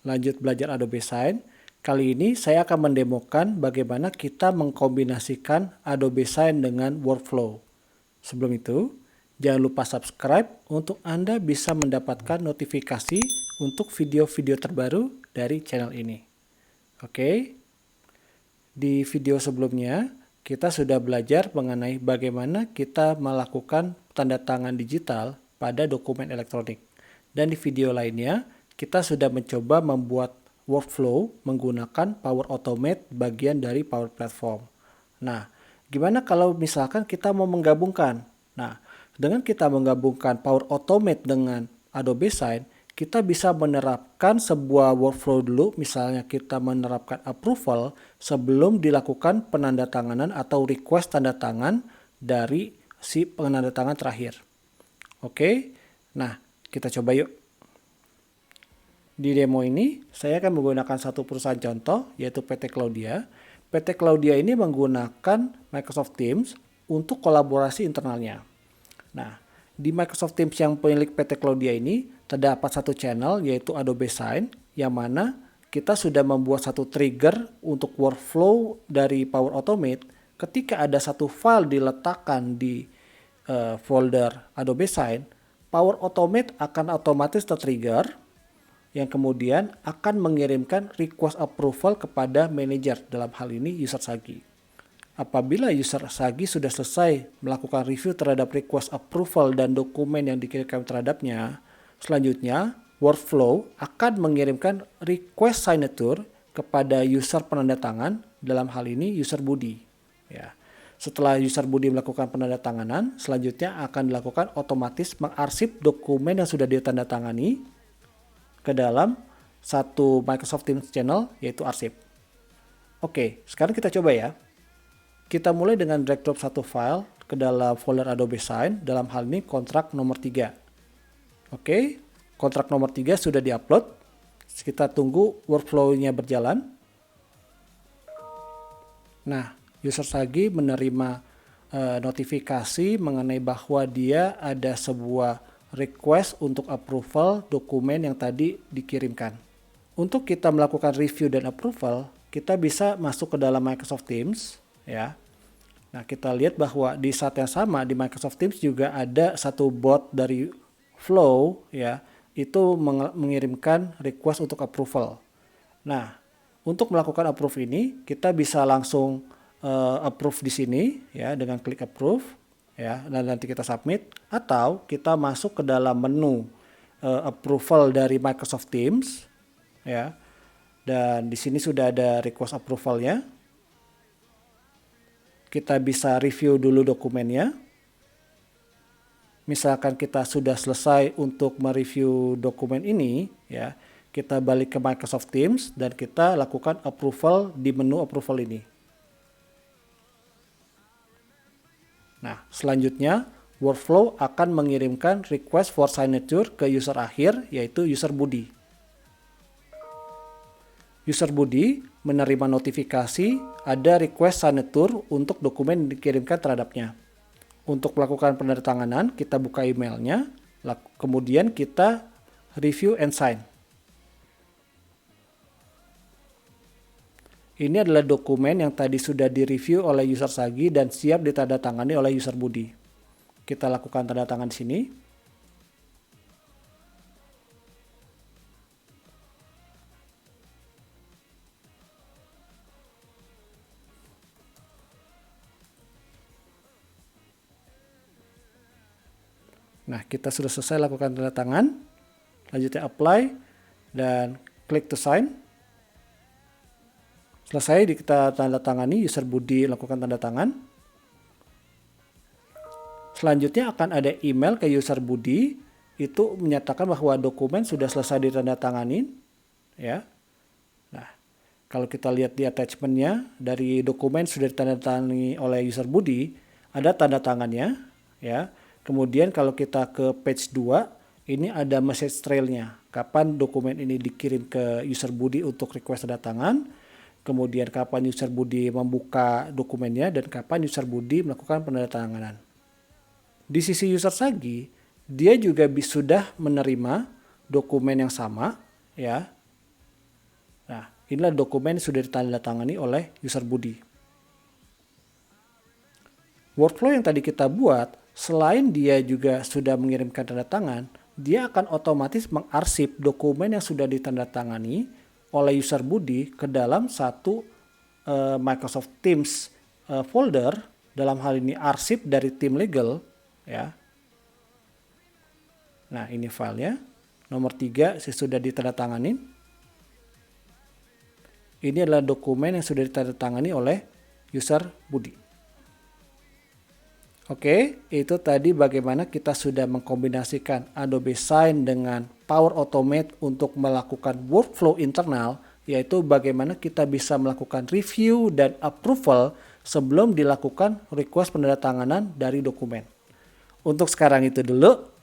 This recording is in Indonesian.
lanjut belajar Adobe Sign. Kali ini saya akan mendemokan bagaimana kita mengkombinasikan Adobe Sign dengan workflow. Sebelum itu, jangan lupa subscribe untuk Anda bisa mendapatkan notifikasi untuk video-video terbaru dari channel ini. Oke, di video sebelumnya kita sudah belajar mengenai bagaimana kita melakukan tanda tangan digital pada dokumen elektronik. Dan di video lainnya, kita sudah mencoba membuat workflow menggunakan Power Automate bagian dari Power Platform. Nah, gimana kalau misalkan kita mau menggabungkan? Nah, dengan kita menggabungkan Power Automate dengan Adobe Sign, kita bisa menerapkan sebuah workflow dulu, misalnya kita menerapkan approval sebelum dilakukan penandatanganan atau request tanda tangan dari si penandatangan terakhir. Oke, nah kita coba yuk. Di demo ini, saya akan menggunakan satu perusahaan contoh, yaitu PT Cloudia. PT Cloudia ini menggunakan Microsoft Teams untuk kolaborasi internalnya. Nah, di Microsoft Teams yang milik PT Cloudia ini, terdapat satu channel, yaitu Adobe Sign, yang mana kita sudah membuat satu trigger untuk workflow dari Power Automate. Ketika ada satu file diletakkan di folder Adobe Sign, Power Automate akan otomatis tertrigger, yang kemudian akan mengirimkan request approval kepada manajer, dalam hal ini user Sagi. Apabila user Sagi sudah selesai melakukan review terhadap request approval dan dokumen yang dikirimkan terhadapnya, selanjutnya workflow akan mengirimkan request signature kepada user penandatangan, dalam hal ini user Budi. Ya. Setelah user Budi melakukan penandatanganan, selanjutnya akan dilakukan otomatis mengarsip dokumen yang sudah ditandatangani ke dalam satu Microsoft Teams channel, yaitu arsip. Oke, sekarang kita coba ya. Kita mulai dengan drag drop satu file ke dalam folder Adobe Sign, dalam hal ini kontrak nomor 3. Oke, kontrak nomor 3 sudah diupload. Kita tunggu workflow-nya berjalan. Nah, user Sagi menerima notifikasi mengenai bahwa dia ada sebuah request untuk approval dokumen yang tadi dikirimkan. Untuk kita melakukan review dan approval, kita bisa masuk ke dalam Microsoft Teams, ya. Nah, kita lihat bahwa di saat yang sama di Microsoft Teams juga ada satu bot dari Flow, ya, itu mengirimkan request untuk approval. Nah, untuk melakukan approve ini, kita bisa langsung approve di sini, ya, dengan klik approve. Ya, dan nanti kita submit, atau kita masuk ke dalam menu approval dari Microsoft Teams, ya, dan di sini sudah ada request approvalnya. Kita bisa review dulu dokumennya. Misalkan kita sudah selesai untuk mereview dokumen ini, ya, kita balik ke Microsoft Teams dan kita lakukan approval di menu approval ini. Nah, selanjutnya workflow akan mengirimkan request for signature ke user akhir, yaitu user Budi. User Budi menerima notifikasi ada request signature untuk dokumen yang dikirimkan terhadapnya. Untuk melakukan penandatanganan, kita buka emailnya, kemudian kita review and sign. Ini adalah dokumen yang tadi sudah direview oleh user Sagi dan siap ditandatangani oleh user Budi. Kita lakukan tanda tangan di sini. Nah, kita sudah selesai lakukan tanda tangan. Lanjutnya apply dan klik to sign. Selesai kita tanda tangani, user Budi lakukan tanda tangan. Selanjutnya akan ada email ke user Budi, itu menyatakan bahwa dokumen sudah selesai ditandatangani, ya. Nah, kalau kita lihat di attachmentnya, dari dokumen sudah ditandatangani oleh user Budi, ada tanda tangannya, ya. Kemudian kalau kita ke page 2, ini ada message trailnya, kapan dokumen ini dikirim ke user Budi untuk request tanda tangan, kemudian kapan user Budi membuka dokumennya, dan kapan user Budi melakukan penandatanganan. Di sisi user Sagi, dia juga sudah menerima dokumen yang sama, ya. Inilah dokumen yang sudah ditandatangani oleh user Budi. Workflow yang tadi kita buat, selain dia juga sudah mengirimkan tanda tangan, dia akan otomatis mengarsip dokumen yang sudah ditandatangani oleh user Budi ke dalam satu Microsoft Teams folder, dalam hal ini arsip dari tim legal, ya. Nah, ini filenya. Nomor 3 sudah ditandatanganin. Ini adalah dokumen yang sudah ditandatangani oleh user Budi. Oke, itu tadi bagaimana kita sudah mengkombinasikan Adobe Sign dengan Power Automate untuk melakukan workflow internal, yaitu bagaimana kita bisa melakukan review dan approval sebelum dilakukan request penandatanganan dari dokumen. Untuk sekarang itu dulu.